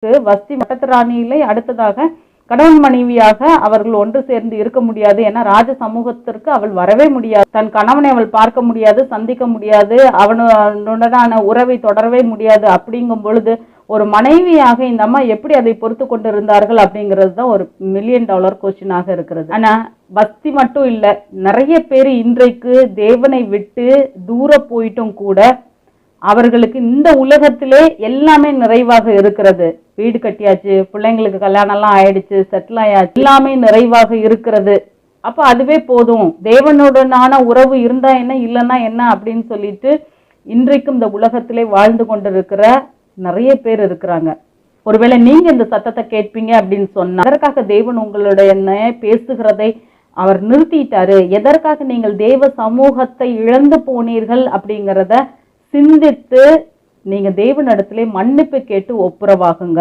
வஸ்தி மட்டத்திராணியிலே அடுத்ததாக கணவன் மனைவியாக அவர்கள் ஒன்று சேர்ந்து இருக்க முடியாது. ஏன்னா ராஜ சமூகத்திற்கு அவள் வரவே முடியாது. தன் கணவனை அவள் பார்க்க முடியாது, சந்திக்க முடியாது, அவனுடனான உறவை தொடரவே முடியாது. அப்படிங்கும் பொழுது ஒரு மனைவியாக இந்த அம்மா எப்படி அதை பொறுத்து கொண்டு இருந்தார்கள் அப்படிங்கிறது தான் ஒரு $1,000,000 கொஸ்டினாக இருக்கிறது. ஆனா பக்தி மட்டும் இல்லை, நிறைய பேர் இன்றைக்கு தேவனை விட்டு தூர போயிட்டும் கூட அவர்களுக்கு இந்த உலகத்திலே எல்லாமே நிறைவாக இருக்கிறது. வீடு கட்டியாச்சு, பிள்ளைங்களுக்கு கல்யாணம்லாம் ஆயிடுச்சு, செட்டில் ஆயாச்சு, எல்லாமே நிறைவாக இருக்கிறது. அப்போ அதுவே போதும், தேவனுடனான உறவு இருந்தா என்ன இல்லைன்னா என்ன அப்படின்னு சொல்லிட்டு இன்றைக்கும் இந்த உலகத்திலே வாழ்ந்து கொண்டிருக்கிற நிறைய பேர் இருக்கிறாங்க. ஒருவேளை நீங்க இந்த சத்தத்தை கேட்பீங்க அப்படின்னு சொன்னா, அதற்காக தேவன் உங்களுடைய பேசுகிறதை அவர் நிறுத்திட்டாரு, எதற்காக நீங்கள் தேவ சமூகத்தை இழந்து போனீர்கள் அப்படிங்கிறத சிந்தித்து நீங்க தேவனிடத்திலே மன்னிப்பு கேட்டு ஒப்புரவாகுங்க.